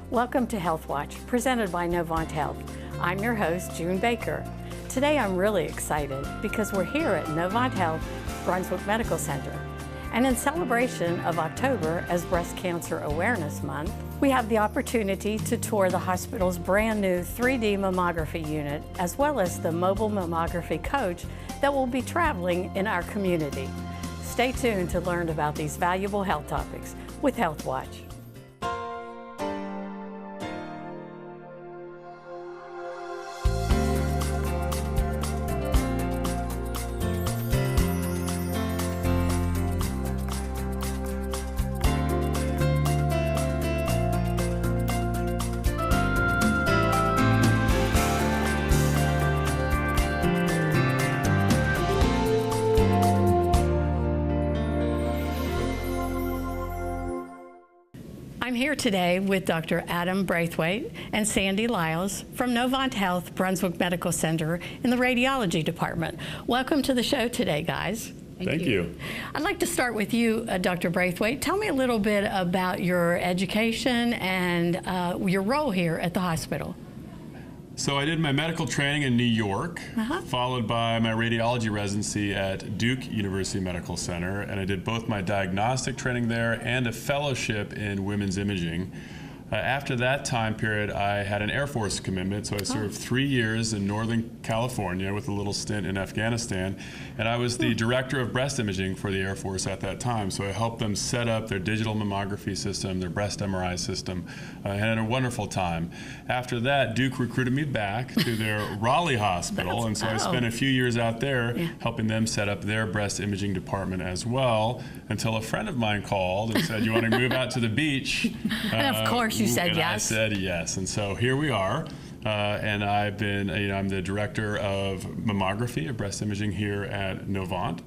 Welcome to HealthWatch, presented by Novant Health. I'm your host, June Baker. Today I'm really excited because we're here at Novant Health Brunswick Medical Center. And in celebration of October as Breast Cancer Awareness Month, we have the opportunity to tour the hospital's brand new 3D mammography unit, as well as the Mobile Mammography Coach that will be traveling in our community. Stay tuned to learn about these valuable health topics with HealthWatch. I'm here today with Dr. Adam Braithwaite and Sandy Lyles from Novant Health Brunswick Medical Center in the radiology department. Welcome to the show today, guys. Thank you. I'd like to start with you, Dr. Braithwaite. Tell me a little bit about your education and your role here at the hospital. So I did my medical training in New York, followed by my radiology residency at Duke University Medical Center, and I did both my diagnostic training there and a fellowship in women's imaging. After that time period, I had an Air Force commitment, so I served 3 years in Northern California with a little stint in Afghanistan, and I was the director of breast imaging for the Air Force at that time, so I helped them set up their digital mammography system, their breast MRI system, and had a wonderful time. After that, Duke recruited me back to their Raleigh hospital, and so I spent a few years out there helping them set up their breast imaging department as well, until a friend of mine called and said, "You want to move out to the beach?" And of course you said yes. I said yes, and so here we are. And I've been, I'm the director of mammography of breast imaging here at Novant,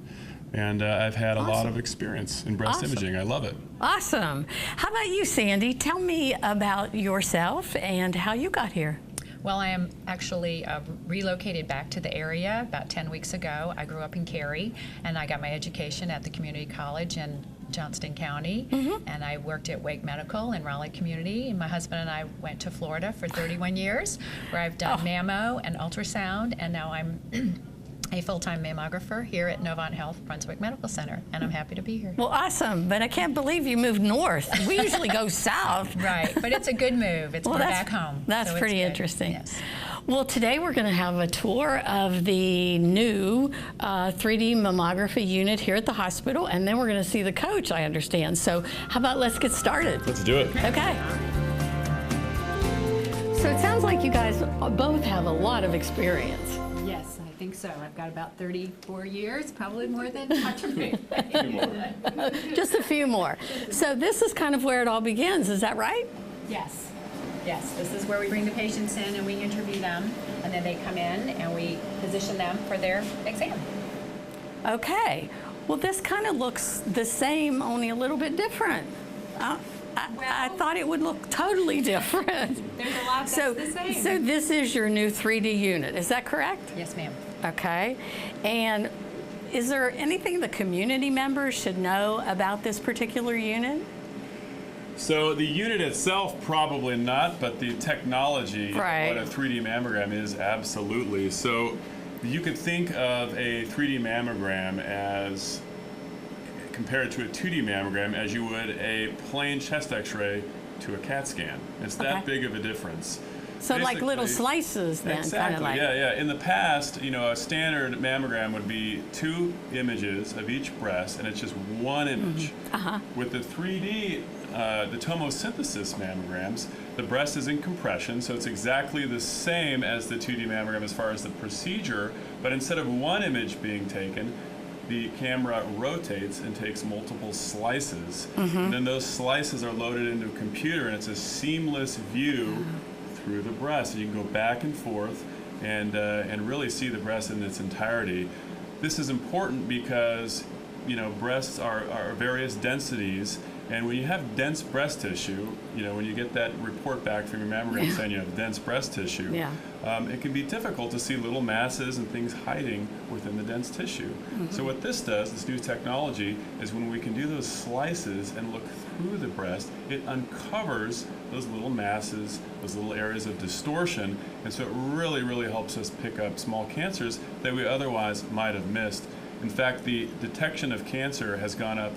and I've had a lot of experience in breast imaging. I love it. Awesome. How about you, Sandy? Tell me about yourself and how you got here. Well, I am actually relocated back to the area about 10 weeks ago. I grew up in Cary, and I got my education at the community college in Johnston County, and I worked at Wake Medical in Raleigh Community, and my husband and I went to Florida for 31 years, where I've done mammo and ultrasound, and now I'm a full-time mammographer here at Novant Health Brunswick Medical Center, and I'm happy to be here. Well, awesome, but I can't believe you moved north. We usually go south. Right, but it's a good move. It's back home. That's so pretty interesting. Yes. Well, today we're going to have a tour of the new 3D mammography unit here at the hospital, and then we're going to see the coach, I understand. So how about let's get started? Let's do it. Okay. So it sounds like you guys both have a lot of experience. Yes, I think so. I've got about 34 years, probably more than me. Just a few more. So this is kind of where it all begins, is that right? Yes. Yes, this is where we bring the patients in and we interview them, and then they come in and we position them for their exam. Okay. Well, this kind of looks the same, only a little bit different. I thought it would look totally different. There's a lot that's the same. So this is your new 3D unit, is that correct? Yes, ma'am. Okay. And is there anything the community members should know about this particular unit? So the unit itself, probably not, but the technology, what a 3D mammogram is, absolutely. So you could think of a 3D mammogram as compared to a 2D mammogram as you would a plain chest x-ray to a CAT scan. It's that big of a difference. So like little slices then, exactly, kind of like. Yeah. In the past, a standard mammogram would be 2 images of each breast, and it's just 1 image. With the 3D, the tomosynthesis mammograms, the breast is in compression, so it's exactly the same as the 2D mammogram as far as the procedure, but instead of 1 image being taken, the camera rotates and takes multiple slices. And then those slices are loaded into a computer, and it's a seamless view through the breast. You can go back and forth and really see the breast in its entirety. This is important because breasts are various densities, And when you have dense breast tissue, you know, when you get that report back from your mammogram saying you have dense breast tissue, it can be difficult to see little masses and things hiding within the dense tissue. So what this does, this new technology, is when we can do those slices and look through the breast, it uncovers those little masses, those little areas of distortion, and so it really, really helps us pick up small cancers that we otherwise might have missed. In fact, the detection of cancer has gone up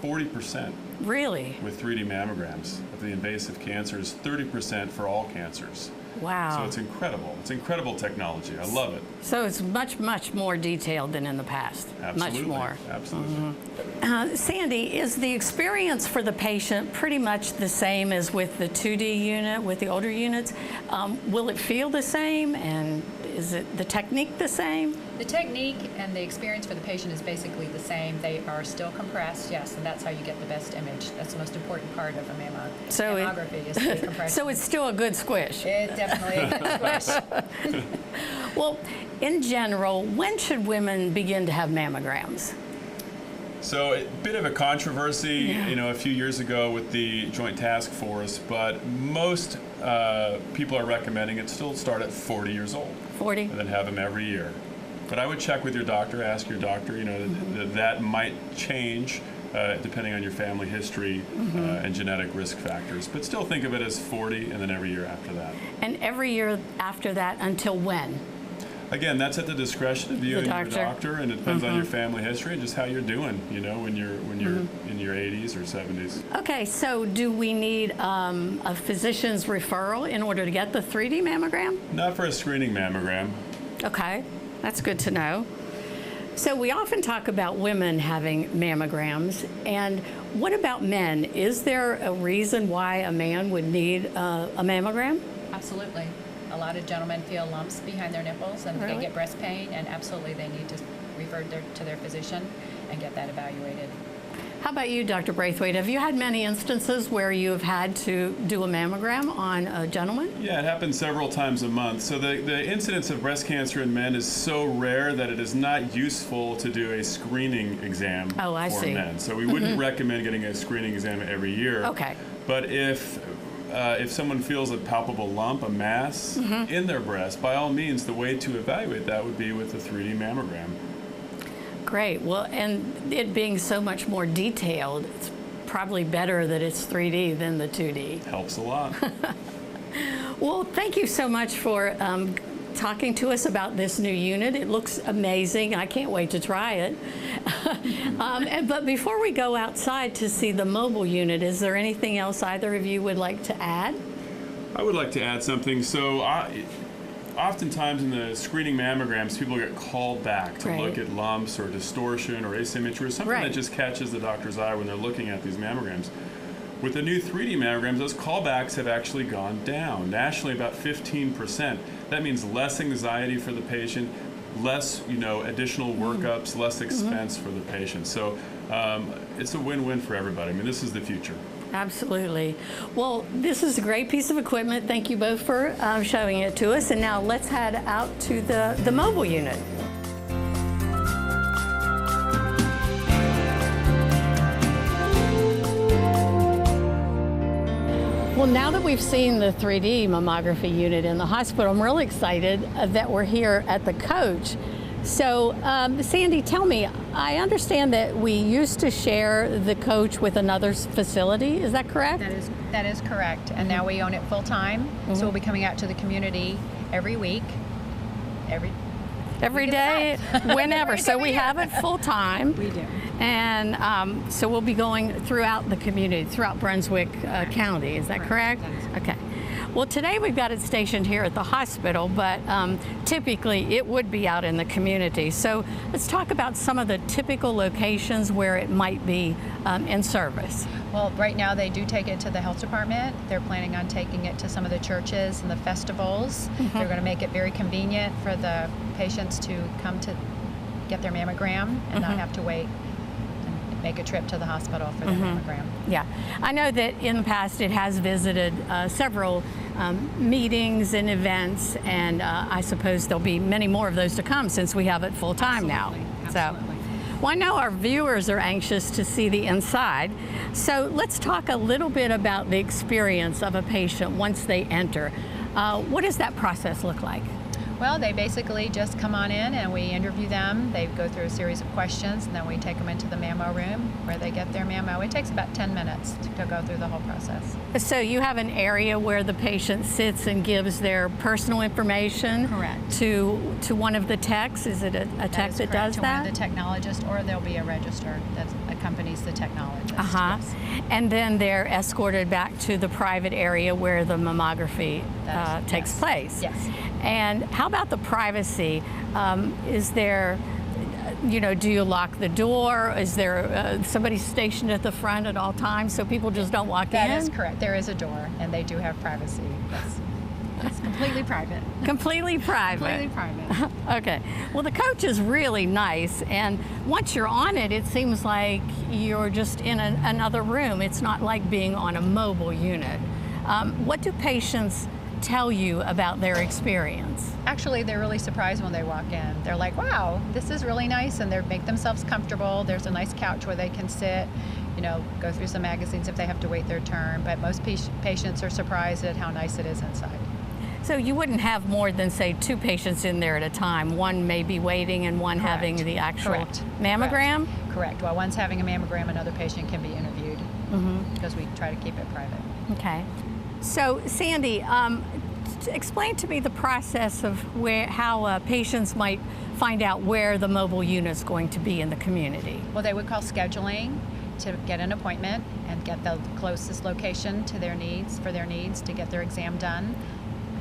40%. Really? With 3D mammograms of the invasive cancers, 30% for all cancers. Wow. So it's incredible. It's incredible technology. I love it. So it's much, much more detailed than in the past. Absolutely. Much more. Absolutely. Sandy, is the experience for the patient pretty much the same as with the 2D unit, with the older units? Will it feel the same, and is it the technique the same? The technique and the experience for the patient is basically the same. They are still compressed, yes, and that's how you get the best image. That's the most important part of a mammography is the compression. So it's still a good squish. It's definitely a good squish. Well, in general, when should women begin to have mammograms? So a bit of a controversy, you know, a few years ago with the Joint Task Force, but most people are recommending it still start at 40 years old. 40? And then have them every year. But I would check with your doctor, ask your doctor, you know, that might change depending on your family history and genetic risk factors. But still think of it as 40 and then every year after that. And every year after that until when? Again, that's at the discretion of you and your doctor, and it depends on your family history and just how you're doing, you know, when you're in your 80s or 70s. Okay, so do we need a physician's referral in order to get the 3D mammogram? Not for a screening mammogram. Okay, that's good to know. So we often talk about women having mammograms, and what about men? Is there a reason why a man would need a mammogram? Absolutely. A lot of gentlemen feel lumps behind their nipples and they get breast pain, and absolutely they need to refer to their physician and get that evaluated. How about you, Dr. Braithwaite? Have you had many instances where you have had to do a mammogram on a gentleman? Yeah, it happens several times a month. So the incidence of breast cancer in men is so rare that it is not useful to do a screening exam for men. So we wouldn't recommend getting a screening exam every year. Okay. But if someone feels a palpable lump, a mass in their breast, by all means, the way to evaluate that would be with a 3D mammogram. Great. Well, and it being so much more detailed, it's probably better that it's 3D than the 2D. Helps a lot. Well, thank you so much for talking to us about this new unit. It looks amazing. I can't wait to try it. But before we go outside to see the mobile unit, is there anything else either of you would like to add? I would like to add something. So oftentimes in the screening mammograms, people get called back to look at lumps or distortion or asymmetry or something that just catches the doctor's eye when they're looking at these mammograms. With the new 3D mammograms, those callbacks have actually gone down, nationally about 15%. That means less anxiety for the patient, less, you know, additional workups, less expense for the patient. So it's a win-win for everybody. I mean, this is the future. Absolutely. Well, this is a great piece of equipment. Thank you both for showing it to us. And now let's head out to the mobile unit. Well, now that we've seen the 3D mammography unit in the hospital, I'm really excited that we're here at the Coach. So, Sandy, tell me, I understand that we used to share the Coach with another facility. Is that correct? That is correct. And now we own it full time. So we'll be coming out to the community every week, every day, whenever. So we have it full time. We do. And so we'll be going throughout the community, throughout Brunswick County. Is that correct? That is correct. Okay. Well, today we've got it stationed here at the hospital, but typically it would be out in the community. So let's talk about some of the typical locations where it might be in service. Well, right now they do take it to the health department. They're planning on taking it to some of the churches and the festivals. They're going to make it very convenient for the patients to come to get their mammogram and not have to wait and make a trip to the hospital for their mammogram. Yeah, I know that in the past it has visited several meetings and events, and I suppose there'll be many more of those to come since we have it full time now. Absolutely. So, Well, I know our viewers are anxious to see the inside, so let's talk a little bit about the experience of a patient once they enter. What does that process look like? Well, they basically just come on in and we interview them. They go through a series of questions, and then we take them into the mammo room where they get their mammo. It takes about 10 minutes to go through the whole process. So you have an area where the patient sits and gives their personal information. Correct. To one of the techs. Is it a tech that does to that? one of the technologists, or there'll be a register that accompanies the technologist. Yes. And then they're escorted back to the private area where the mammography takes place. Yes. And how about the privacy? Is there, do you lock the door? Is there somebody stationed at the front at all times so people just don't walk in? That is correct. There is a door, and they do have privacy. Yes. It's completely private. Completely private. Completely private. Okay. Well, the coach is really nice, and once you're on it, it seems like you're just in another room. It's not like being on a mobile unit. What do patients tell you about their experience? Actually, they're really surprised when they walk in. They're like, wow, this is really nice, and they make themselves comfortable. There's a nice couch where they can sit, go through some magazines if they have to wait their turn, but most patients are surprised at how nice it is inside. So you wouldn't have more than, say, 2 patients in there at a time. One may be waiting and one Correct. having the actual Correct. mammogram? Correct. While one's having a mammogram, another patient can be interviewed because we try to keep it private. Okay. So, Sandy, explain to me the process of how patients might find out where the mobile unit's going to be in the community. Well, they would call scheduling to get an appointment and get the closest location to their needs, to get their exam done.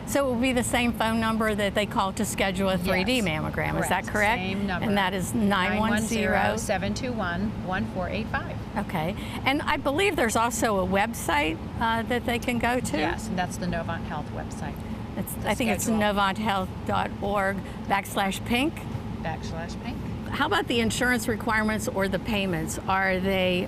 So it will be the same phone number that they call to schedule a 3D Yes. mammogram, Correct. is that correct? Same number. And that is 910. 910-721-1485. Okay. And I believe there's also a website that they can go to? Yes, and that's the Novant Health website. I think it's schedule. novanthealth.org/pink. /pink. How about the insurance requirements or the payments? Are they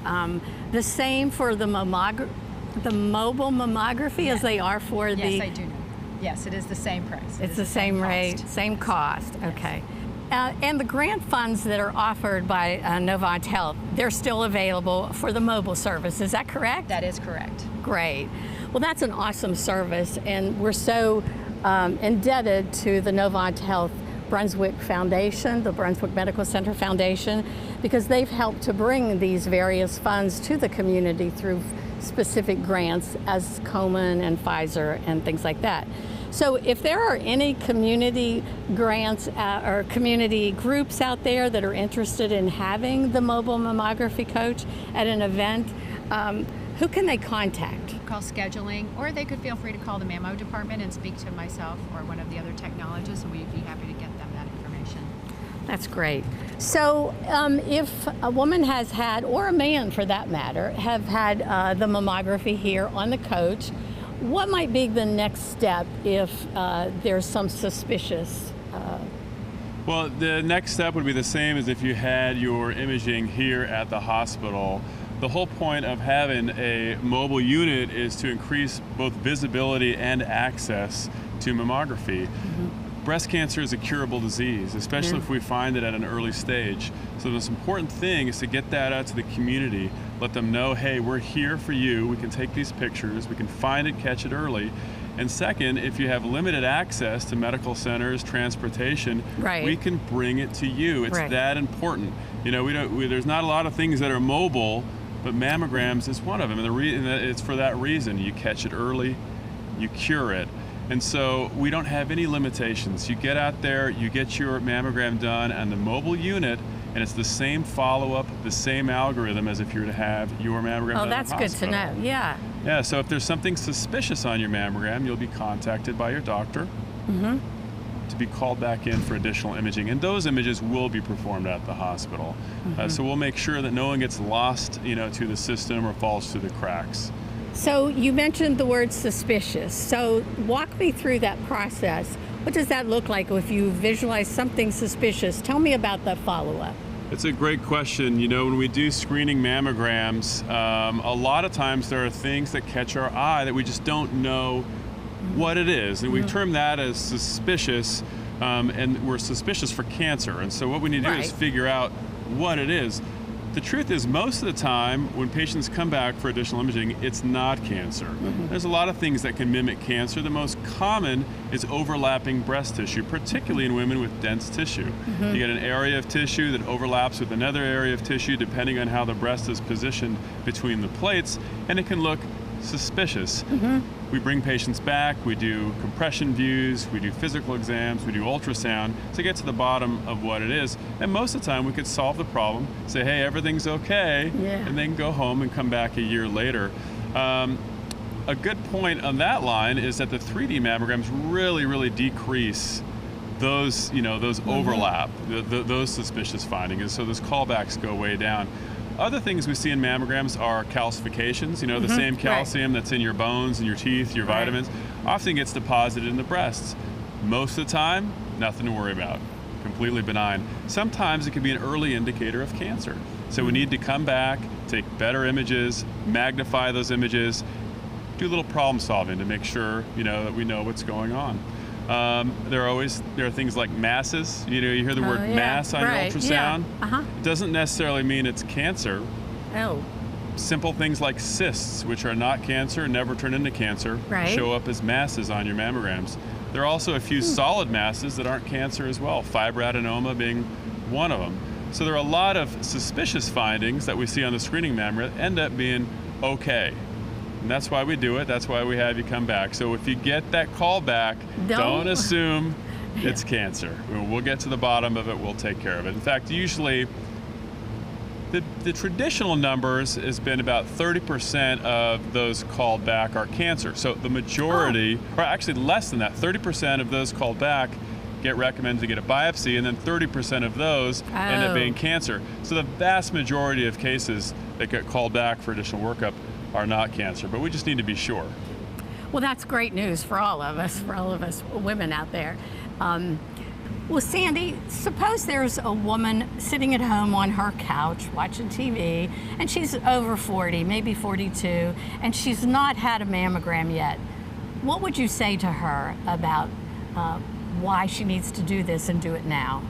the same for the mobile mammography as they are for the... Yes, I do know. Yes, it is the same price. It's the same rate, same cost. Okay. And the grant funds that are offered by Novant Health, they're still available for the mobile service. Is that correct? That is correct. Great. Well, that's an awesome service, and we're so indebted to the Novant Health Brunswick Foundation, the Brunswick Medical Center Foundation, because they've helped to bring these various funds to the community through specific grants as Komen and Pfizer and things like that. So if there are any community grants or community groups out there that are interested in having the mobile mammography coach at an event, who can they contact? Call scheduling, or they could feel free to call the mammo department and speak to myself or one of the other technologists, and we'd be happy to get them that information. That's great. So if a woman has had, or a man for that matter, have had the mammography here on the coach, what might be the next step if there's some suspicious? Well, the next step would be the same as if you had your imaging here at the hospital. The whole point of having a mobile unit is to increase both visibility and access to mammography. Breast cancer is a curable disease, especially if we find it at an early stage. So the most important thing is to get that out to the community, let them know, hey, we're here for you, we can take these pictures, we can find it, catch it early. And second, if you have limited access to medical centers, transportation, we can bring it to you. It's that important. There's not a lot of things that are mobile, but mammograms is one of them, and it's for that reason. You catch it early, you cure it. And so we don't have any limitations. You get out there, you get your mammogram done on the mobile unit, and it's the same follow-up, the same algorithm as if you were to have your mammogram done that's in the good to know, yeah. Yeah, so if there's something suspicious on your mammogram, you'll be contacted by your doctor to be called back in for additional imaging. And those images will be performed at the hospital. So we'll make sure that no one gets lost, to the system or falls through the cracks. So you mentioned the word suspicious. So walk me through that process. What does that look like if you visualize something suspicious? Tell me about the follow-up. It's a great question. When we do screening mammograms, a lot of times there are things that catch our eye that we just don't know what it is. And we term that as suspicious, and we're suspicious for cancer. And so what we need to do is figure out what it is. The truth is, most of the time when patients come back for additional imaging, it's not cancer. There's a lot of things that can mimic cancer. The most common is overlapping breast tissue, particularly in women with dense tissue. You get an area of tissue that overlaps with another area of tissue depending on how the breast is positioned between the plates, and it can look suspicious. We bring patients back, we do compression views, we do physical exams, we do ultrasound to get to the bottom of what it is. And most of the time we could solve the problem, say, hey, everything's okay, and then go home and come back a year later. A good point on that line is that the 3D mammograms really decrease those, those overlap, those suspicious findings, and so those callbacks go way down. Other things we see in mammograms are calcifications. The same calcium that's in your bones and your teeth, your vitamins, often gets deposited in the breasts. Most of the time, nothing to worry about, completely benign. Sometimes it can be an early indicator of cancer. So we need to come back, take better images, magnify those images, do a little problem solving to make sure that we know what's going on. There are things like masses. You hear the word mass on your ultrasound. It doesn't necessarily mean it's cancer. Simple things like cysts, which are not cancer, never turn into cancer, show up as masses on your mammograms. There are also a few solid masses that aren't cancer as well, fibroadenoma being one of them. So there are a lot of suspicious findings that we see on the screening mammogram that end up being okay. And that's why we do it. That's why we have you come back. So if you get that call back, don't assume it's cancer. We'll get to the bottom of it. We'll take care of it. In fact, usually the traditional numbers has been about 30% of those called back are cancer. So the majority, or actually less than that, 30% of those called back get recommended to get a biopsy, and then 30% of those end up being cancer. So the vast majority of cases that get called back for additional workup are not cancer, but we just need to be sure. Well, that's great news for all of us women out there. Well, Sandy, suppose there's a woman sitting at home on her couch watching TV, and she's over 40, maybe 42, and she's not had a mammogram yet. What would you say to her about why she needs to do this and do it now?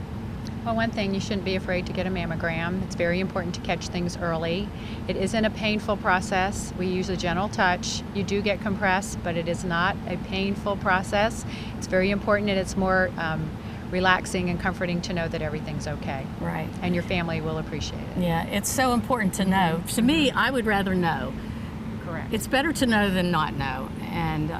Well, one thing, you shouldn't be afraid to get a mammogram. It's very important to catch things early. It isn't a painful process. We use a gentle touch. You do get compressed, but it is not a painful process. It's very important, and it's more relaxing and comforting to know that everything's okay. Right. And your family will appreciate it. Yeah, it's so important to know. To me, I would rather know. Correct. It's better to know than not know. And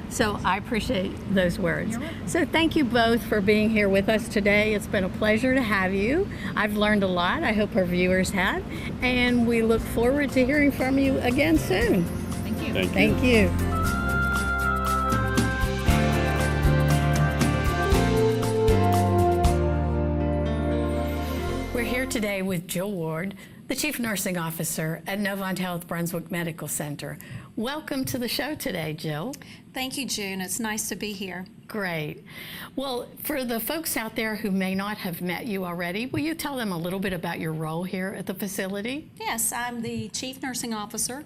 so I appreciate those words. You're welcome. So thank you both for being here with us today. It's been a pleasure to have you. I've learned a lot. I hope our viewers have. And we look forward to hearing from you again soon. Thank you. Thank you. We're here today with Jill Ward, the Chief Nursing Officer at Novant Health Brunswick Medical Center. Welcome to the show today, Jill. Thank you, June. It's nice to be here. Great. Well, for the folks out there who may not have met you already, will you tell them a little bit about your role here at the facility? Yes, I'm the Chief Nursing Officer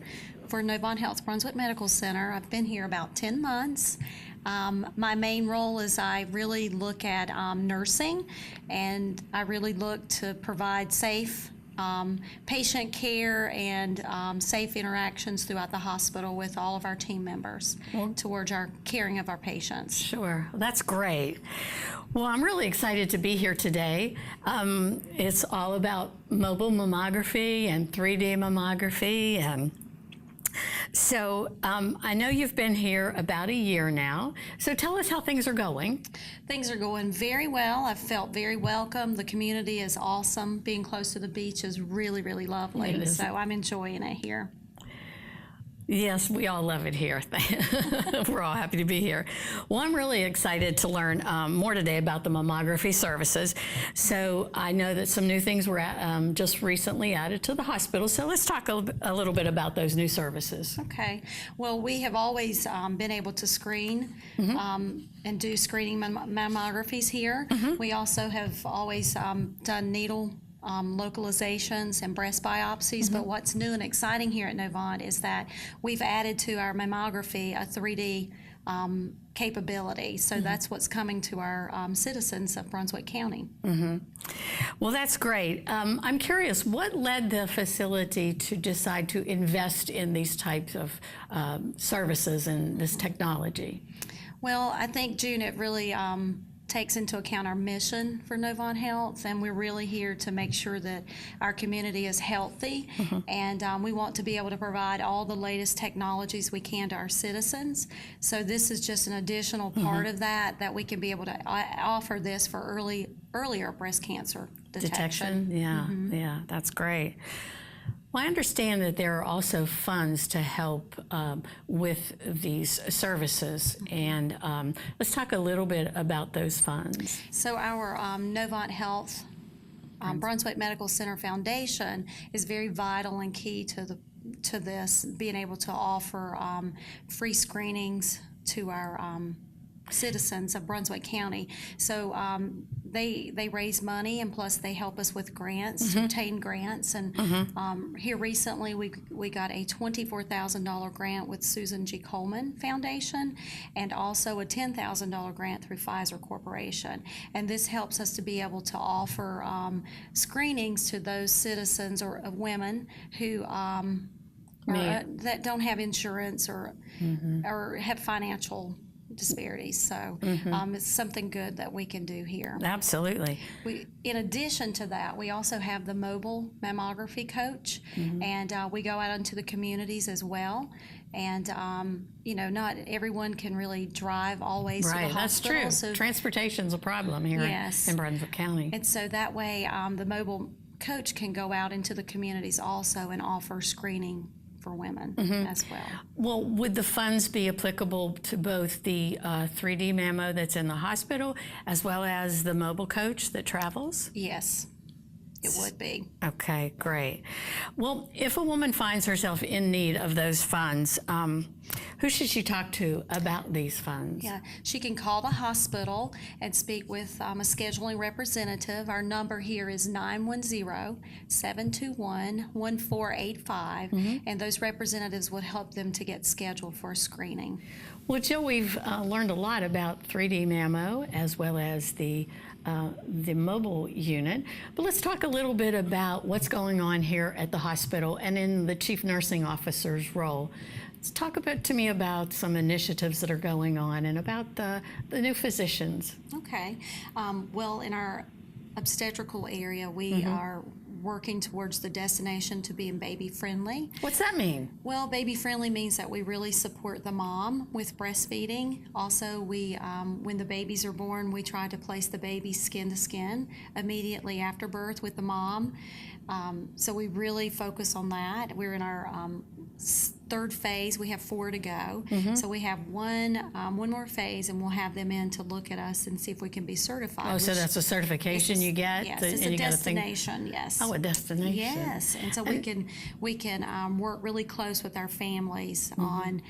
for Novant Health Brunswick Medical Center. I've been here about 10 months. My main role is I really look at nursing, and I really look to provide safe patient care and safe interactions throughout the hospital with all of our team members towards our caring of our patients. Sure, that's great. Well, I'm really excited to be here today. It's all about mobile mammography and 3D mammography. And so I know you've been here about a year now. So tell us how things are going. Things are going very well. I've felt very welcome. The community is awesome. Being close to the beach is really, really lovely. So I'm enjoying it here. Yes, we all love it here. We're all happy to be here. Well, I'm really excited to learn more today about the mammography services. So I know that some new things were just recently added to the hospital. So let's talk a little bit about those new services. Okay. Well, we have always been able to screen and do screening mammographies here. We also have always done needle localizations and breast biopsies, but what's new and exciting here at Novant is that we've added to our mammography a 3D capability. So that's what's coming to our citizens of Brunswick County. Well, that's great. I'm curious, what led the facility to decide to invest in these types of services and this technology? Well, I think, June, it really takes into account our mission for Novant Health, and we're really here to make sure that our community is healthy, and we want to be able to provide all the latest technologies we can to our citizens. So this is just an additional part of that we can be able to offer this for earlier breast cancer detection. Yeah, that's great. Well, I understand that there are also funds to help with these services, and let's talk a little bit about those funds. So our Novant Health Brunswick Medical Center Foundation is very vital and key to this, being able to offer free screenings to our citizens of Brunswick County. So they raise money, and plus they help us with grants, to obtain grants. And here recently we got a $24,000 grant with Susan G. Komen Foundation, and also a $10,000 grant through Pfizer Corporation. And this helps us to be able to offer screenings to those citizens or women who that don't have insurance or have financial disparities. So it's something good that we can do here. Absolutely. In addition to that, we also have the Mobile Mammography Coach, and we go out into the communities as well. And not everyone can really drive always to the hospital. That's true. So transportation's a problem here in Brunswick County. And so that way, the Mobile Coach can go out into the communities also and offer screening for women as well. Well, would the funds be applicable to both the 3D mammo that's in the hospital as well as the mobile coach that travels? Yes, it would be. Okay, great. Well, if a woman finds herself in need of those funds, who should she talk to about these funds? Yeah, she can call the hospital and speak with a scheduling representative. Our number here is 910-721-1485, and those representatives would help them to get scheduled for a screening. Well, Jill, we've learned a lot about 3D mammo as well as the mobile unit, but let's talk a little bit about what's going on here at the hospital and in the chief nursing officer's role. Let's talk to me about some initiatives that are going on and about the new physicians. Okay. Well, in our obstetrical area, we are working towards the destination to being baby-friendly. What's that mean? Well, baby-friendly means that we really support the mom with breastfeeding. Also, we, when the babies are born, we try to place the baby skin to skin immediately after birth with the mom. So we really focus on that. We're in our third phase. We have 4 to go. So we have one more phase, and we'll have them in to look at us and see if we can be certified. Oh, so that's a certification you get? Yes, it's a destination, yes. Oh, a destination. Yes, and so we can work really close with our families on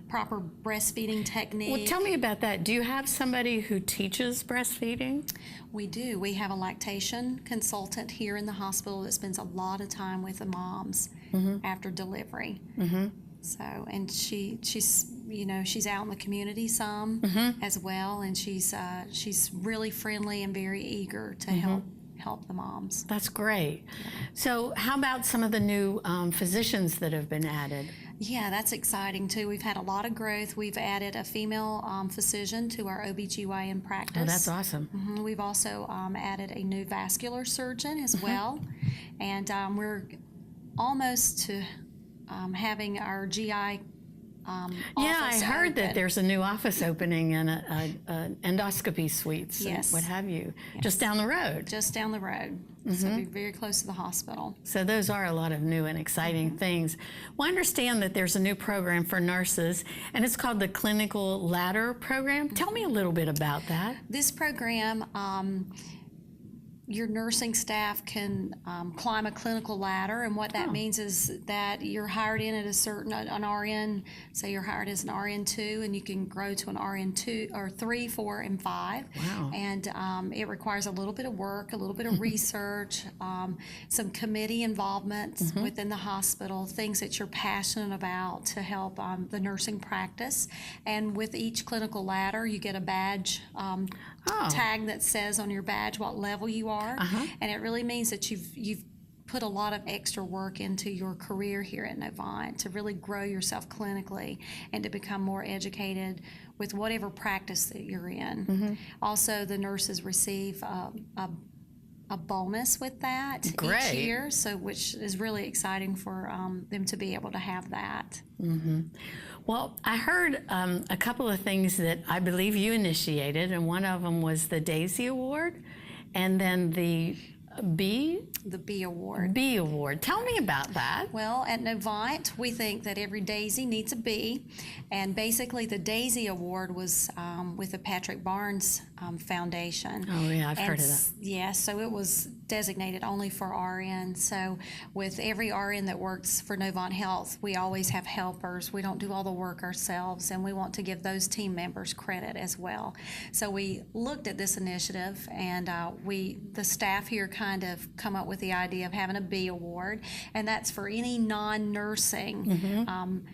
proper breastfeeding technique. Well, tell me about that. Do you have somebody who teaches breastfeeding? We do. We have a lactation consultant here in the hospital that spends a lot of time with the moms after delivery. So, and she's out in the community some as well, and she's really friendly and very eager to help the moms. That's great. So how about some of the new physicians that have been added? Yeah, that's exciting too. We've had a lot of growth. We've added a female physician to our OBGYN practice. Oh, that's awesome. We've also added a new vascular surgeon as well. And we're almost to having our GI yeah, I heard open. that there's a new office opening and an endoscopy suites and what have you, just down the road. Just down the road. So we're very close to the hospital. So those are a lot of new and exciting things. Well, I understand that there's a new program for nurses, and it's called the Clinical Ladder Program. Tell me a little bit about that. This program your nursing staff can climb a clinical ladder, and what that means is that you're hired in at a certain an RN. Say you're hired as an RN 2, and you can grow to an RN 2 or 3, 4, and 5. Wow. And it requires a little bit of work, a little bit of research, some committee involvement within the hospital, things that you're passionate about to help the nursing practice. And with each clinical ladder, you get a badge tag that says on your badge what level you are, and it really means that you've put a lot of extra work into your career here at Novant to really grow yourself clinically and to become more educated with whatever practice that you're in. Also, the nurses receive a bonus with that each year, so which is really exciting for them to be able to have that. Well, I heard a couple of things that I believe you initiated, and one of them was the Daisy Award, and then the B Award. B Award. Tell me about that. Well, at Novant, we think that every Daisy needs a B, and basically the Daisy Award was with the Patrick Barnes Foundation. Oh yeah, I've heard of that. Yeah, so it was designated only for RN. So with every RN that works for Novant Health, we always have helpers. We don't do all the work ourselves, and we want to give those team members credit as well. So we looked at this initiative, and the staff here kind of come up with the idea of having a B Award, and that's for any non-nursing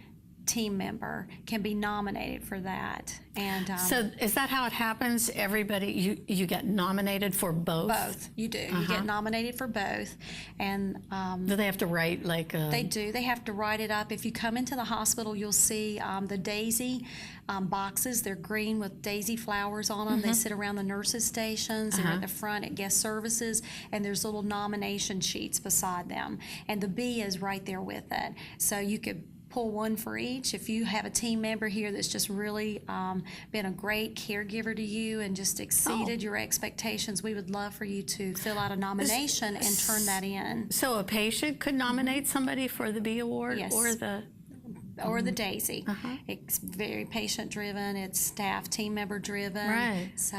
team member can be nominated for that. And so is that how it happens? Everybody, you get nominated for both? Both, you do. You get nominated for both. And do they have to write like They do. They have to write it up. If you come into the hospital, you'll see the Daisy boxes. They're green with daisy flowers on them. They sit around the nurses' stations. They're at the front at guest services, and there's little nomination sheets beside them. And the B is right there with it. So you could pull one for each. If you have a team member here that's just really been a great caregiver to you and just exceeded your expectations, we would love for you to fill out a nomination and turn that in. So a patient could nominate somebody for the B Award? Yes. Or the Daisy. It's very patient-driven. It's staff, team member-driven. Right. So,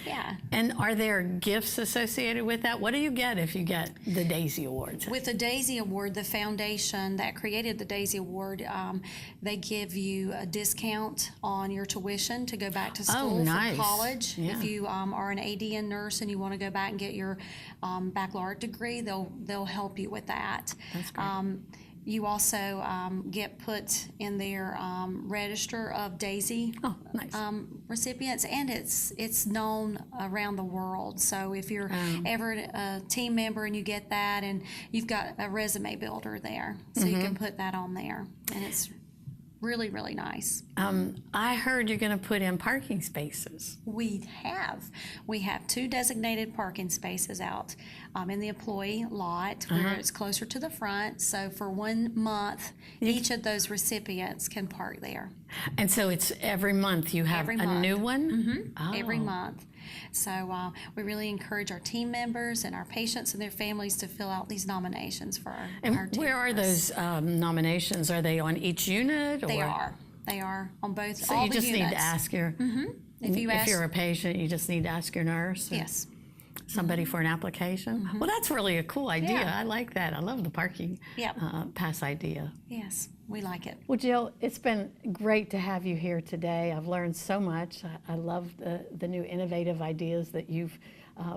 yeah. And are there gifts associated with that? What do you get if you get the Daisy Awards? With the Daisy Award, the foundation that created the Daisy Award, they give you a discount on your tuition to go back to school for college. Yeah. If you are an ADN nurse and you want to go back and get your baccalaureate degree, they'll help you with that. That's great. You also get put in their register of Daisy recipients, and it's known around the world. So if you're ever a team member and you get that, and you've got a resume builder there, so you can put that on there, and it's really, really nice. I heard you're going to put in parking spaces. We have 2 designated parking spaces out in the employee lot where it's closer to the front. So for 1 month, each of those recipients can park there. And so it's every month you have a new one? Every month. So we really encourage our team members and our patients and their families to fill out these nominations for our team. Where are those nominations? Are they on each unit? They are. They are on both. So all you the just units. need to ask your. If you're a patient, you just need to ask your nurse. Yes. Somebody for an application. Well, that's really a cool idea. Yeah. I like that. I love the parking pass idea. Yes, we like it. Well, Jill, it's been great to have you here today. I've learned so much. I love the new innovative ideas that you've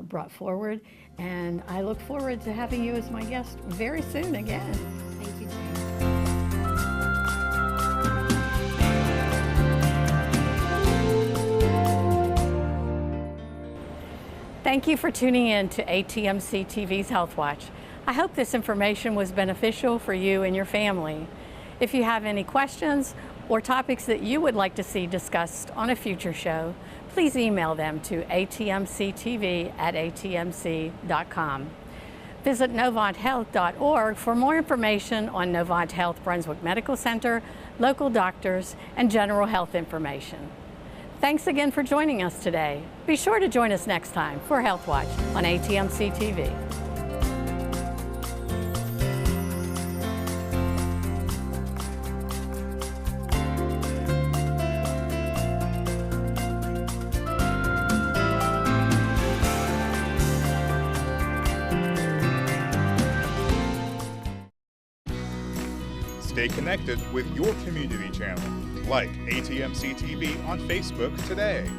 brought forward, and I look forward to having you as my guest very soon again. Thank you, Jane. Thank you for tuning in to ATMC TV's HealthWatch. I hope this information was beneficial for you and your family. If you have any questions or topics that you would like to see discussed on a future show, please email them to atmctv@atmc.com. Visit NovantHealth.org for more information on Novant Health Brunswick Medical Center, local doctors, and general health information. Thanks again for joining us today. Be sure to join us next time for HealthWatch on ATMC TV. Stay connected with your community channel. Like ATMC TV on Facebook today.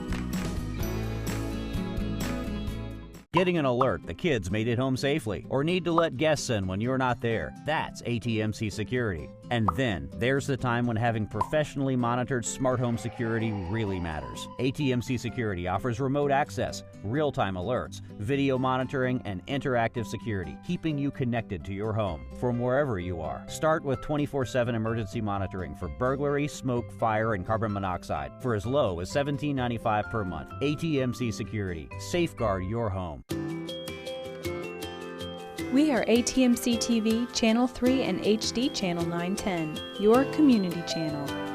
Getting an alert the kids made it home safely or need to let guests in when you're not there. That's ATMC Security. And then there's the time when having professionally monitored smart home security really matters. ATMC Security offers remote access, real-time alerts, video monitoring, and interactive security, keeping you connected to your home from wherever you are. Start with 24/7 emergency monitoring for burglary, smoke, fire, and carbon monoxide for as low as $17.95 per month. ATMC Security. Safeguard your home. We are ATMC TV, Channel 3 and HD Channel 910, your community channel.